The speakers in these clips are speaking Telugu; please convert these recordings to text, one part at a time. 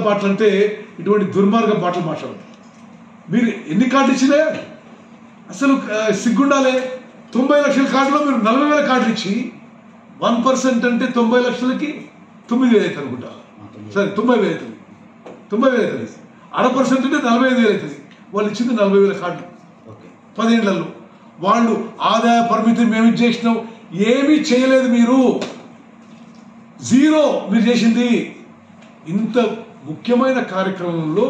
పాటలు అంటే ఇటువంటి దుర్మార్గం పాటలు మాట్లాడదు. మీరు ఎన్ని కార్డులు ఇచ్చినా అసలు సిగ్గుండాలే. 90 లక్షల కార్డులో మీరు 40,000 కార్డులు ఇచ్చి 1% అంటే 90 లక్షలకి 9,000 అవుతుంది అనుకుంటా. సరే 90,000 అవుతుంది, 90,000 అవుతుంది. 1% అంటే 45,000 అవుతుంది. వాళ్ళు ఇచ్చింది 40,000 కార్డులు 10 ఏళ్లలో. వాళ్ళు ఆదాయ పరిమితిని మేము చేసినాం, ఏమీ చేయలేదు. మీరు జీరో మీరు చేసింది. ఇంత ముఖ్యమైన కార్యక్రమంలో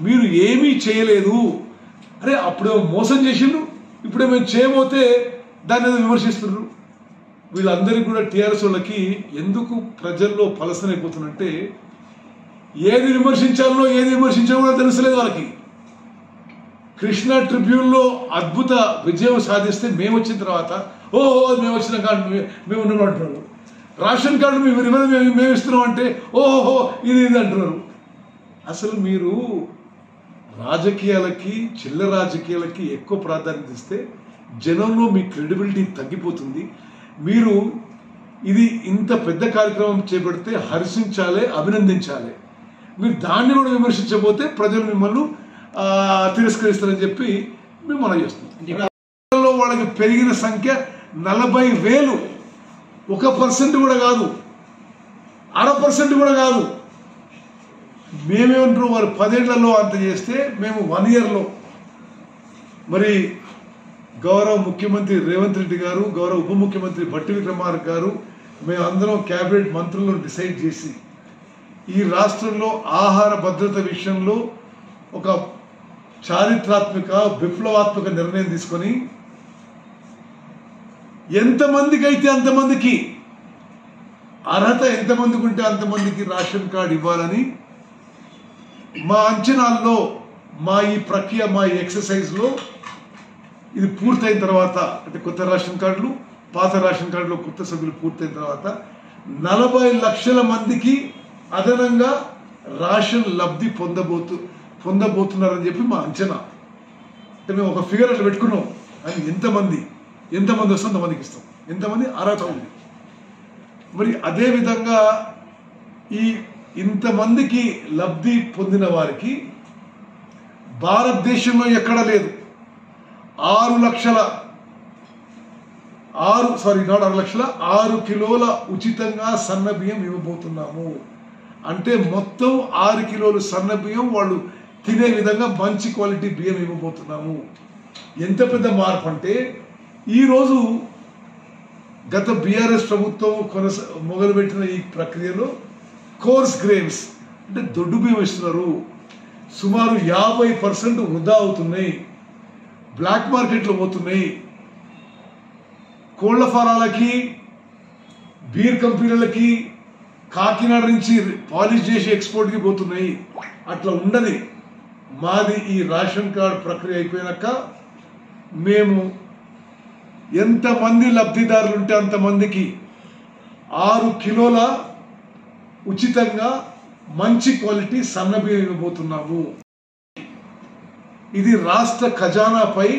మీరు ఏమీ చేయలేదు. అరే అప్పుడేమో మోసం చేసిండ్రు, ఇప్పుడే మేము చేయబోతే దాన్ని ఏదో విమర్శిస్తున్నారు. వీళ్ళందరికీ కూడా టీఆర్ఎస్ వాళ్ళకి ఎందుకు ప్రజల్లో పలసనైపోతుందంటే ఏది విమర్శించాలో ఏది విమర్శించాలో కూడా తెలుసలేదు వాళ్ళకి. కృష్ణా ట్రిబ్యూన్లో అద్భుత విజయం సాధిస్తే మేము వచ్చిన తర్వాత ఓహో మేము వచ్చిన కార్డు మేము ఉన్నాం అంటున్నారు. రేషన్ కార్డు మేము ఇస్తున్నాం అంటే ఓహో ఇది అంటున్నారు. అసలు మీరు రాజకీయాలకి చిల్లర రాజకీయాలకి ఎక్కువ ప్రాధాన్యత ఇస్తే జనంలో మీ క్రెడిబిలిటీ తగ్గిపోతుంది. మీరు ఇది ఇంత పెద్ద కార్యక్రమం చేపడితే హర్షించాలి, అభినందించాలి. మీరు దాన్ని కూడా విమర్శించబోతే ప్రజలు మిమ్మల్ని తిరస్కరిస్తారని చెప్పి మేము మనం చేస్తున్నాం. వాళ్ళకి పెరిగిన సంఖ్య 40,000. 1% కూడా కాదు, 1/2% కూడా కాదు. మేమేమంటారు, వారు 10 ఏళ్లలో అంత చేస్తే మేము 1 ఇయర్లో. మరి గౌరవ ముఖ్యమంత్రి రేవంత్ రెడ్డి గారు, గౌరవ ఉప ముఖ్యమంత్రి భట్టి విక్రమార్క గారు, మేమందరం క్యాబినెట్ మంత్రులను డిసైడ్ చేసి ఈ రాష్ట్రంలో ఆహార భద్రత విషయంలో ఒక చారిత్రాత్మక విప్లవాత్మక నిర్ణయం తీసుకొని ఎంతమందికి అయితే అంతమందికి అర్హత ఎంతమందికి ఉంటే అంతమందికి రేషన్ కార్డు ఇవ్వాలని మా అంచనాల్లో, మా ఈ ప్రక్రియ, మా ఈ ఎక్సర్సైజ్లో ఇది పూర్తయిన తర్వాత, అంటే కొత్త రేషన్ కార్డులు, పాత రేషన్ కార్డులో కొత్త సభ్యులు పూర్తయిన తర్వాత 40 లక్షల మందికి అదనంగా రేషన్ లబ్ధి పొందబోతున్నారని చెప్పి మా అంచనా. అంటే మేము ఒక ఫిగర్ అట్లా పెట్టుకున్నాం. అని ఎంతమంది వస్తే అంతమందికి ఇస్తాం, ఎంతమంది అర్హత ఉంది. మరి అదేవిధంగా ఈ ఇంతమందికి లబ్ధి పొందిన వారికి భారతదేశంలో ఎక్కడా లేదు 6 కిలోల ఉచితంగా సన్న బియ్యం ఇవ్వబోతున్నాము. అంటే మొత్తం 6 కిలోలు సన్న బియ్యం వాళ్ళు తినే విధంగా మంచి క్వాలిటీ బియ్యం ఇవ్వబోతున్నాము. ఎంత పెద్ద మార్పు అంటే, ఈరోజు గత బీఆర్ఎస్ ప్రభుత్వం మొదలుపెట్టిన ఈ ప్రక్రియలో కోర్స్ గ్రెయిన్స్ అంటే దొడ్డు బియ్యం ఇస్తున్నారు. సుమారు 50% వృధా అవుతున్నాయి, బ్లాక్ మార్కెట్లో పోతున్నాయి. కోళ్ల ఫారాలకి, బీర్ కంపెనీలకి కాకినాడ నుంచి పాలిష్ చేసి ఎక్స్పోర్ట్కి పోతున్నాయి. అట్లా ఉండదు. మాది ఈ రేషన్ కార్డు ప్రక్రియ అయిపోయాక మేము ఎంతమంది లబ్ధిదారులు ఉంటే అంతమందికి 6 కిలోల ఉచితంగా మంచి క్వాలిటీ సన్నబియ్యం ఇవ్వబోతున్నాము. ఇది రాష్ట్ర ఖజానాపై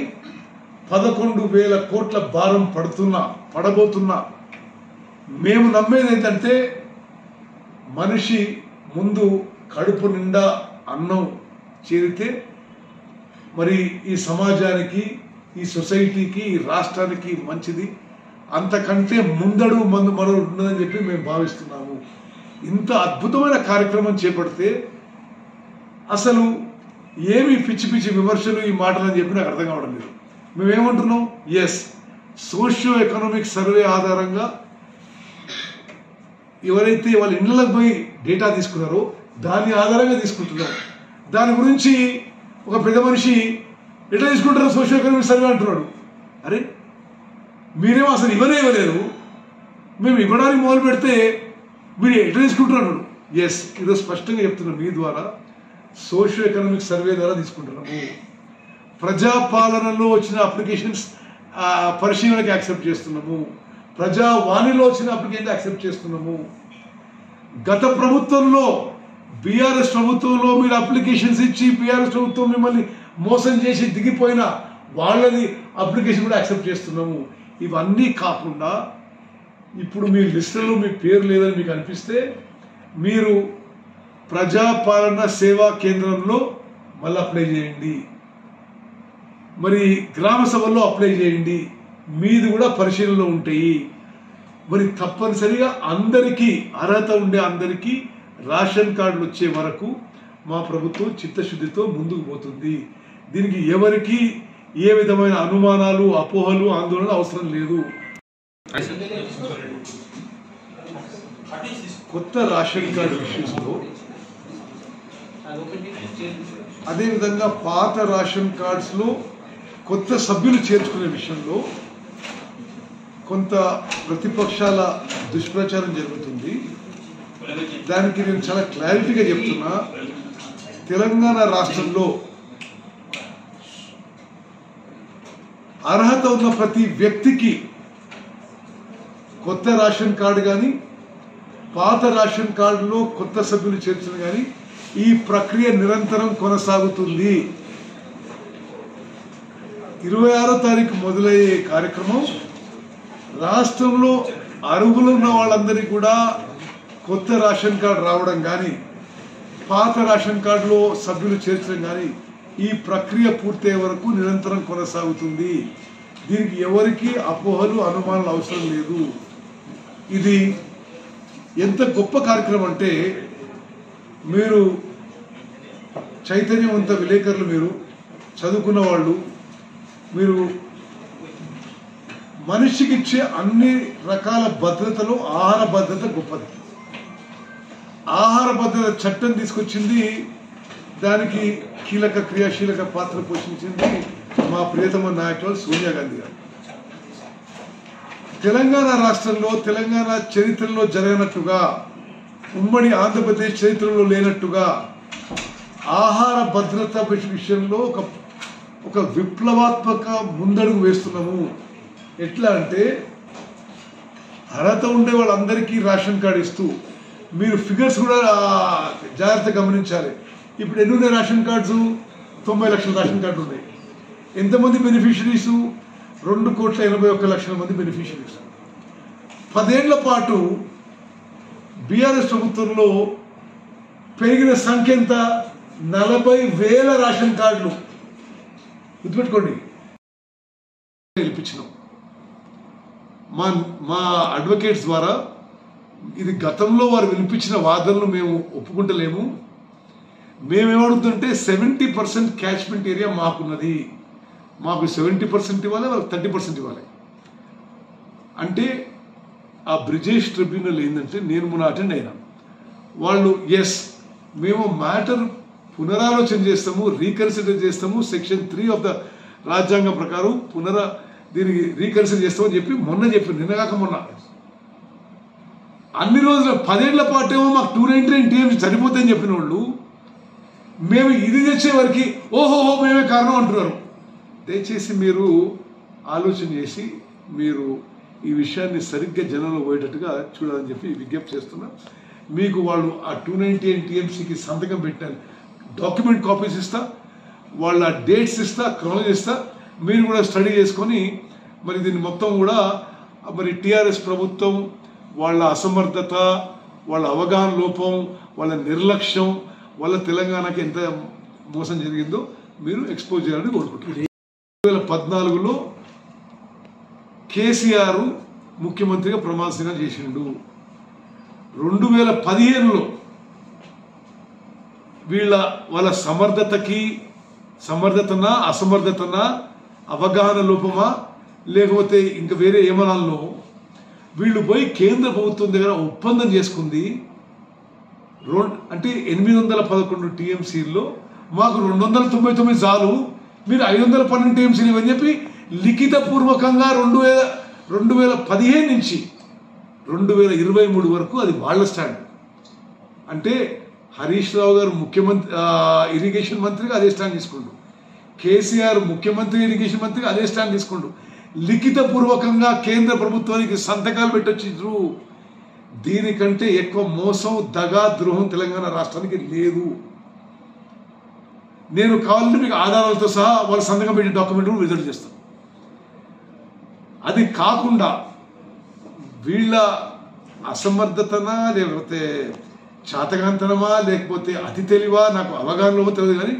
11,000 కోట్ల భారం పడబోతున్నా. మేము నమ్మేది ఏంటంటే, మనిషి ముందు కడుపు నిండా అన్నం చేరితే మరి ఈ సమాజానికి, ఈ సొసైటీకి, ఈ రాష్ట్రానికి మంచిది. అంతకంటే ముందడు మరో ఉండదని చెప్పి మేము భావిస్తున్నాము. ఇంత అద్భుతమైన కార్యక్రమం చేపడితే అసలు ఏమి పిచ్చి పిచ్చి విమర్శలు, ఈ మాటలు అని చెప్పి నాకు అర్థం కావడం లేదు. మేమేమంటున్నాం, ఎస్ సోషియో ఎకనామిక్ సర్వే ఆధారంగా ఎవరైతే వాళ్ళ ఇళ్లకు పోయి డేటా తీసుకున్నారో దాని ఆధారంగా తీసుకుంటున్నాం. దాని గురించి ఒక పెద్ద మనిషి ఎట్లా తీసుకుంటారో సోషియో ఎకనామిక్ సర్వే అంటున్నాడు. అరే మీరేమో అసలు ఇవ్వలేదు, మేము ఇవ్వడానికి మొదలు పెడితే మీరు ఎట్లా తీసుకుంటున్నారు. ఎస్ ఈరోజు స్పష్టంగా చెప్తున్నాం, మీ ద్వారా సోషియో ఎకనామిక్ సర్వే ద్వారా తీసుకుంటున్నాము. ప్రజాపాలనలో వచ్చిన అప్లికేషన్స్ పరిశీలనకి యాక్సెప్ట్ చేస్తున్నాము. ప్రజావాణిలో వచ్చిన అప్లికేషన్ యాక్సెప్ట్ చేస్తున్నాము. గత ప్రభుత్వంలో, బీఆర్ఎస్ ప్రభుత్వంలో మీరు అప్లికేషన్స్ ఇచ్చి బీఆర్ఎస్ ప్రభుత్వం మిమ్మల్ని మోసం చేసి దిగిపోయిన వాళ్ళని అప్లికేషన్ కూడా యాక్సెప్ట్ చేస్తున్నాము. ఇవన్నీ కాకుండా ఇప్పుడు మీ లిస్టులో మీ పేరు లేదని మీకు అనిపిస్తే మీరు ప్రజాపాలన సేవా కేంద్రంలో మళ్ళీ అప్లై చేయండి, మరి గ్రామ సభల్లో అప్లై చేయండి, మీది కూడా పరిశీలనలో ఉంటాయి. మరి తప్పనిసరిగా అందరికీ అర్హత ఉండే అందరికీ రేషన్ కార్డులు వచ్చే వరకు మా ప్రభుత్వం చిత్తశుద్ధితో ముందుకు పోతుంది. దీనికి ఎవరికి ఏ విధమైన అనుమానాలు, అపోహలు, ఆందోళన అవసరం లేదు. కొత్త రేషన్ కార్డు విషయంలో అదేవిధంగా పాత రేషన్ కార్డ్స్లో కొత్త సభ్యులు చేర్చుకునే విషయంలో కొంత ప్రతిపక్షాల దుష్ప్రచారం జరుగుతుంది. దానికి నేను చాలా క్లారిటీగా చెప్తున్నా. తెలంగాణ రాష్ట్రంలో అర్హత ఉన్న ప్రతి వ్యక్తికి కొత్త రేషన్ కార్డు కానీ పాత రేషన్ కార్డులో కొత్త సభ్యులు చేర్చిన కానీ ఈ ప్రక్రియ నిరంతరం కొనసాగుతుంది. 26వ తారీఖు మొదలయ్యే కార్యక్రమం రాష్ట్రంలో అర్హులు ఉన్న వాళ్ళందరికీ కూడా కొత్త రేషన్ కార్డు రావడం కానీ పాత రేషన్ కార్డులో సభ్యులు చేర్చడం కానీ ఈ ప్రక్రియ పూర్తయ్యే వరకు నిరంతరం కొనసాగుతుంది. దీనికి ఎవరికి అపోహలు, అనుమానాలు అవసరం లేదు. ఇది ఎంత గొప్ప కార్యక్రమం అంటే, మీరు చైతన్యవంత విలేకరులు, మీరు చదువుకున్న వాళ్ళు, మీరు మనిషికి ఇచ్చే అన్ని రకాల భద్రతలో ఆహార భద్రత గొప్పది. ఆహార భద్రత చట్టం తీసుకొచ్చింది, దానికి కీలక క్రియాశీలక పాత్ర పోషించింది మా ప్రియతమ నాయకులు సోనియా గాంధీ గారు. తెలంగాణ రాష్ట్రంలో, తెలంగాణ చరిత్రలో జరగనట్టుగా, ఉమ్మడి ఆంధ్రప్రదేశ్ చరిత్రలో లేనట్టుగా ఆహార భద్రత విషయంలో ఒక విప్లవాత్మక ముందడుగు వేస్తున్నాము. ఎట్లా అంటే, అర్హత ఉండే వాళ్ళందరికీ రేషన్ కార్డు ఇస్తూ, మీరు ఫిగర్స్ కూడా జాగ్రత్త గమనించాలి. ఇప్పుడు ఎన్ని ఉన్నాయి రేషన్ కార్డ్స్? 90 లక్షల రేషన్ కార్డు ఉన్నాయి. ఎంతమంది బెనిఫిషరీస్? 2,81,00,000 మంది బెనిఫిషరీస్. 10 ఏళ్ల పాటు బీఆర్ఎస్ ప్రభుత్వంలో పెరిగిన సంఖ్య ఎంత? 40,000 రేషన్ కార్డులు. గుర్తుపెట్టుకోండి. గెలిపించినాం మా అడ్వకేట్స్ ద్వారా. ఇది గతంలో వారు వినిపించిన వాదనలు మేము ఒప్పుకుంటలేము. మేమేమడుగుతుంటే 70% క్యాచ్మెంట్ ఏరియా మాకున్నది, మాకు 70% ఇవ్వాలి, వాళ్ళకి 30% ఇవ్వాలి. అంటే ఆ బ్రిజేష్ ట్రిబ్యునల్ ఏంటంటే, నేను మొన్న అటెండ్ అయినా, వాళ్ళు ఎస్ మేము మ్యాటర్ పునరాలోచన చేస్తాము, రీకన్సిడర్ చేస్తాము, సెక్షన్ 3 ఆఫ్ ద రాజ్యాంగం ప్రకారం దీనికి రీకన్సిడర్ చేస్తామని చెప్పి మొన్న చెప్పి, నిన్నగాక మొన్న. అన్ని రోజులు 10 ఏళ్ల పాటేమో మాకు 299 TMC సరిపోతాయని చెప్పిన వాళ్ళు, మేము ఇది తెచ్చే వరకు ఓహోహో మేమే కారణం అంటున్నారు. దయచేసి మీరు ఆలోచన చేసి మీరు ఈ విషయాన్ని సరిగ్గా జనంలో పోయేటట్టుగా చూడాలని చెప్పి విజ్ఞప్తి చేస్తున్నా. మీకు వాళ్ళు ఆ 298 TMCకి సంతకం పెట్టాలి, డాక్యుమెంట్ కాపీస్ ఇస్తా, వాళ్ళ డేట్స్ ఇస్తా, క్రోనల్ ఇస్తా. మీరు కూడా స్టడీ చేసుకొని మరి దీన్ని మొత్తం కూడా మరి టీఆర్ఎస్ ప్రభుత్వం వాళ్ళ అసమర్థత, వాళ్ళ అవగాహన లోపం, వాళ్ళ నిర్లక్ష్యం వల్ల తెలంగాణకి ఎంత మోసం జరిగిందో మీరు ఎక్స్పోజ్ చేయాలని కోరుకుంటున్నారు. 2014లో కేసీఆర్ ముఖ్యమంత్రిగా ప్రమాణ స్వీకారం చేసిండు. 2015లో వాళ్ళ సమర్థతనా అసమర్థతనా, అవగాహన లోపమా, లేకపోతే ఇంకా వేరే ఏమనాల్లో వీళ్ళు పోయి కేంద్ర ప్రభుత్వం దగ్గర ఒప్పందం చేసుకుంది. అంటే 811 TMCల్లో మాకు 299 చాలు, మీరు 512 TMCలు ఇవని చెప్పి లిఖితపూర్వకంగా 2015 నుంచి 2023 వరకు అది వాళ్ళ స్టాండ్. అంటే హరీష్ రావు గారు ముఖ్యమంత్రి ఇరిగేషన్ మంత్రిగా అదే స్టాండ్ తీసుకుండు, కేసీఆర్ ముఖ్యమంత్రి ఇరిగేషన్ మంత్రిగా అదే స్టాండ్ తీసుకుండు. లిఖితపూర్వకంగా కేంద్ర ప్రభుత్వానికి సంతకాలు పెట్టొచ్చు. దీనికంటే ఎక్కువ మోసం, దగా, ద్రోహం తెలంగాణ రాష్ట్రానికి లేదు. నేను కావాలంటే మీకు ఆధారాలతో సహా వాళ్ళ సంతకం పెట్టే డాక్యుమెంట్ విడుదల చేస్తాను. అది కాకుండా వీళ్ళ అసమర్థతనా లేకపోతే చాతకాంతనమా లేకపోతే అతి తెలివా నాకు అవగాహనలో తెలియదు, కానీ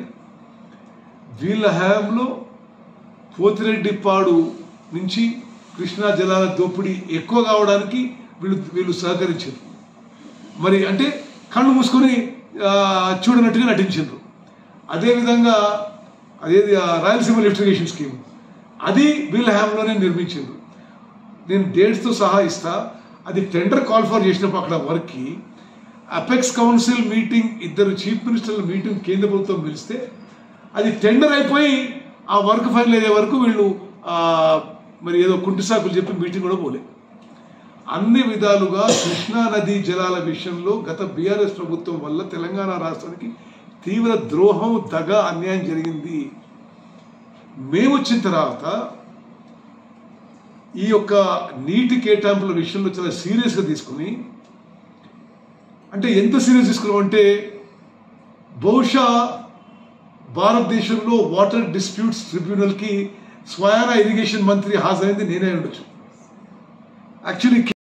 వీళ్ళ హయాంలో పోతిరెడ్డిపాడు నుంచి కృష్ణా జలాల దోపిడీ ఎక్కువ కావడానికి వీళ్ళు సహకరించారు. మరి అంటే కళ్ళు మూసుకొని చూడనట్టుగా నటించారు. అదేవిధంగా అదేది రాయలసీమ లిఫ్టిగేషన్ స్కీమ్ అది వీళ్ళ హయాంలోనే నిర్మించారు. నేను డేట్స్తో సహా ఇస్తా. అది టెండర్ కాల్ ఫర్ చేసినప్పుడు అక్కడ వర్క్కి అపెక్స్ కౌన్సిల్ మీటింగ్, ఇద్దరు చీఫ్ మినిస్టర్ల మీటింగ్ కేంద్ర ప్రభుత్వం పిలిస్తే అది టెండర్ అయిపోయి ఆ వర్క్ ఫైనల్ అయ్యే వరకు వీళ్ళు మరి ఏదో కుంటిసాకులు చెప్పి మీటింగ్ కూడా పోలే. అన్ని విధాలుగా కృష్ణా నదీ జలాల విషయంలో గత బీఆర్ఎస్ ప్రభుత్వం వల్ల తెలంగాణ రాష్ట్రానికి తీవ్ర ద్రోహం, దగ, అన్యాయం జరిగింది. మేము వచ్చిన తర్వాత ఈ యొక్క నీటి కేటాయింపుల విషయంలో చాలా సీరియస్గా తీసుకుని, అంటే ఎంత సీరియస్ తీసుకున్నామంటే బహుశా భారతదేశంలో వాటర్ డిస్ప్యూట్స్ ట్రిబ్యునల్కి స్వయాన ఇరిగేషన్ మంత్రి హాజరైంది నేనే ఉండొచ్చు. యాక్చువల్లీ